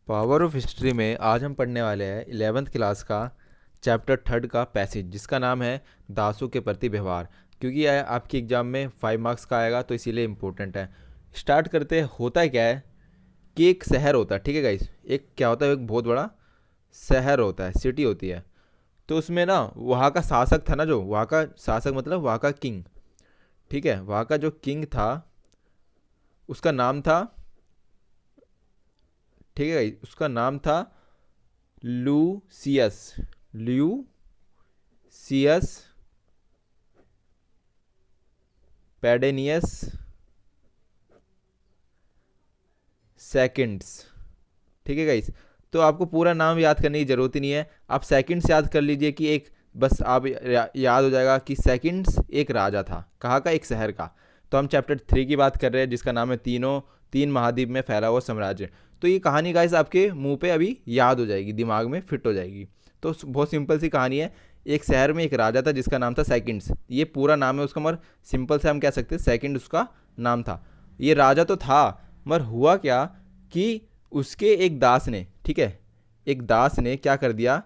Power of history में आज हम पढ़ने वाले हैं 11th क्लास का चैप्टर 3 का पैसेज जिसका नाम है दासों के प्रति व्यवहार। क्योंकि यह आपकी एग्जाम में 5 मार्क्स का आएगा तो इसीलिए इम्पोर्टेंट है। स्टार्ट करते हैं। होता है क्या है कि एक शहर होता है, ठीक है गाइस। एक क्या होता है, एक बहुत बड़ा शहर होता है, सिटी होती है। तो उसमें ना वहाँ का शासक था ना, जो वहाँ का शासक मतलब वहाँ का किंग, ठीक है। वहाँ का जो किंग था उसका नाम था, ठीक है गाइस, उसका नाम था लूसियस। ल्यूसियस पेडेनियस सेकंड्स, ठीक है गाइस। तो आपको पूरा नाम याद करने की ज़रूरत ही नहीं है, आप सेकंड्स याद कर लीजिए कि एक बस आप याद हो जाएगा कि सेकंड्स एक राजा था, कहाँ का, एक शहर का। तो हम चैप्टर 3 की बात कर रहे हैं जिसका नाम है तीन महाद्वीप में फैला हुआ साम्राज्य। तो ये कहानी गाइस आपके मुंह पे अभी याद हो जाएगी, दिमाग में फिट हो जाएगी। तो बहुत सिंपल सी कहानी है। एक शहर में एक राजा था जिसका नाम था सेकंड्स, ये पूरा नाम है उसका, मगर सिंपल से हम कह सकते हैं सेकंड उसका नाम था। ये राजा तो था, मगर हुआ क्या कि उसके एक दास ने, ठीक है, एक दास ने क्या कर दिया,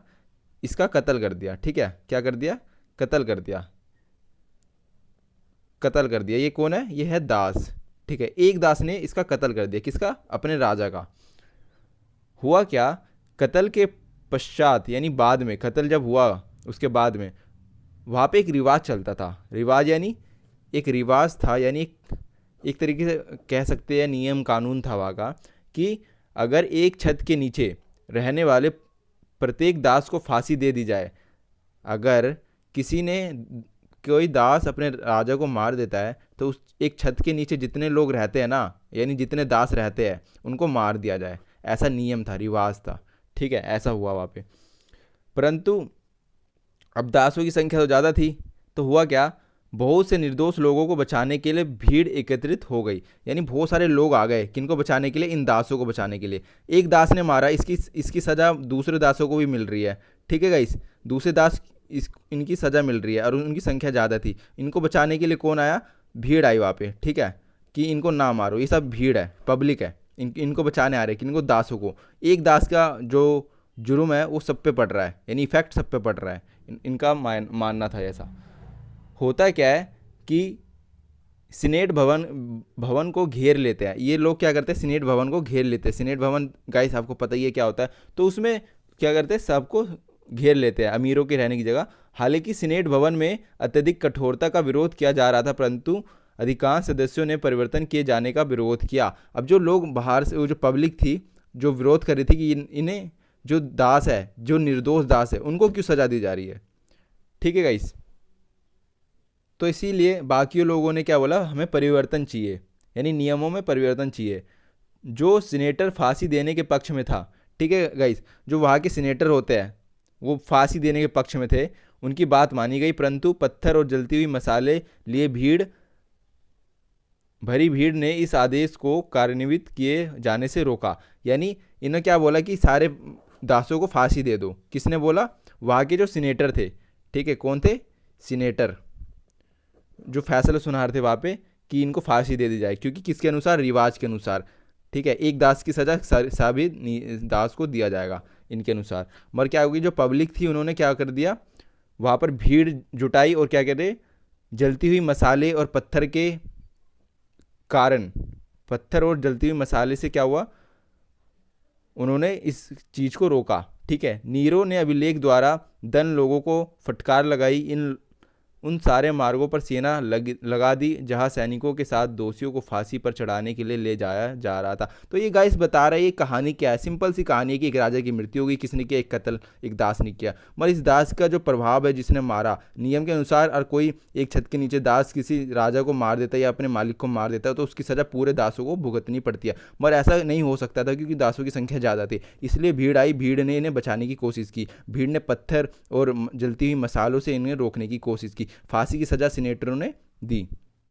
इसका कत्ल कर दिया, ठीक है। क्या कर दिया? कत्ल कर दिया, कत्ल कर दिया। ये कौन है? ये है दास, ठीक है। एक दास ने इसका कत्ल कर दिया, किसका? अपने राजा का। हुआ क्या, कत्ल के पश्चात यानी बाद में, कत्ल जब हुआ उसके बाद में वहाँ पे एक रिवाज चलता था। रिवाज यानी एक रिवाज था, यानी एक तरीके से कह सकते हैं नियम कानून था वहाँ का, कि अगर एक छत के नीचे रहने वाले प्रत्येक दास को फांसी दे दी जाए, अगर किसी ने, कोई दास अपने राजा को मार देता है तो उस एक छत के नीचे जितने लोग रहते हैं ना, यानी जितने दास रहते हैं उनको मार दिया जाए। ऐसा नियम था, रिवाज था, ठीक है। ऐसा हुआ वहाँ पे। परंतु अब दासों की संख्या तो ज़्यादा थी, तो हुआ क्या, बहुत से निर्दोष लोगों को बचाने के लिए भीड़ एकत्रित हो गई। यानी बहुत सारे लोग आ गए, किनको बचाने के लिए? इन दासों को बचाने के लिए। एक दास ने मारा, इसकी इसकी सज़ा दूसरे दासों को भी मिल रही है, ठीक है गाइस। दूसरे दास इनकी सज़ा मिल रही है और उनकी संख्या ज़्यादा थी। इनको बचाने के लिए कौन आया? भीड़ आई वहाँ पे, ठीक है, कि इनको ना मारो, ये सब भीड़ है, पब्लिक है, इनको बचाने आ रहे हैं, किनको? दासों को। एक दास का जो जुर्म है वो सब पे पड़ रहा है, यानी इफेक्ट सब पे पड़ रहा है। इनका मानना था ऐसा। होता क्या है कि सीनेट भवन भवन को घेर लेते हैं ये लोग। क्या करते हैं? सीनेट भवन को घेर लेते हैं। सीनेट भवन गाइस आपको पता ही है क्या होता है। तो उसमें क्या करते हैं, सबको घेर लेते हैं अमीरों के रहने की जगह। हालांकि सीनेट भवन में अत्यधिक कठोरता का विरोध किया जा रहा था, परंतु अधिकांश सदस्यों ने परिवर्तन किए जाने का विरोध किया। अब जो लोग बाहर से, वो जो पब्लिक थी जो विरोध कर रही थी कि इन्हें जो दास है, जो निर्दोष दास है, उनको क्यों सजा दी जा रही है, ठीक है गाइस। तो इसीलिए बाकी लोगों ने क्या बोला, हमें परिवर्तन चाहिए, यानी नियमों में परिवर्तन चाहिए। जो सीनेटर फांसी देने के पक्ष में था, ठीक है गाइस, जो वहाँ के सीनेटर होते हैं वो फांसी देने के पक्ष में थे, उनकी बात मानी गई। परंतु पत्थर और जलती हुई मसाले लिए भरी भीड़ ने इस आदेश को कार्यान्वित किए जाने से रोका। यानी इन्होंने क्या बोला कि सारे दासों को फांसी दे दो। किसने बोला? वहाँ के जो सीनेटर थे, ठीक है। कौन थे? सीनेटर, जो फैसला सुनार थे वहाँ पे, कि इनको फांसी दे दी जाए। क्योंकि किसके अनुसार? रिवाज के अनुसार, ठीक है। एक दास की सज़ा सभी दास को दिया जाएगा इनके अनुसार। मगर क्या होगी, जो पब्लिक थी उन्होंने क्या कर दिया, वहाँ पर भीड़ जुटाई और क्या कहते, जलती हुई मसाले और पत्थर के कारण, पत्थर और जलती हुई मसाले से क्या हुआ, उन्होंने इस चीज़ को रोका, ठीक है। नीरो ने अभिलेख द्वारा दन लोगों को फटकार लगाई। उन सारे मार्गों पर सेना लगा दी जहां सैनिकों के साथ दोषियों को फांसी पर चढ़ाने के लिए ले जाया जा रहा था। तो ये गाइस बता रहा है ये कहानी क्या है। सिंपल सी कहानी है कि एक राजा की मृत्यु हो गई, किसने किया? एक कत्ल एक दास ने किया। मगर इस दास का जो प्रभाव है, जिसने मारा, नियम के अनुसार और कोई एक छत के नीचे दास किसी राजा को मार देता है या अपने मालिक को मार देता है तो उसकी सज़ा पूरे दासों को भुगतनी पड़ती है। मगर ऐसा नहीं हो सकता था क्योंकि दासों की संख्या ज़्यादा थी, इसलिए भीड़ आई, भीड़ ने इन्हें बचाने की कोशिश की। भीड़ ने पत्थर और जलती हुई मसालों से इन्हें रोकने की कोशिश की। फांसी की सज़ा सीनेटरों ने दी।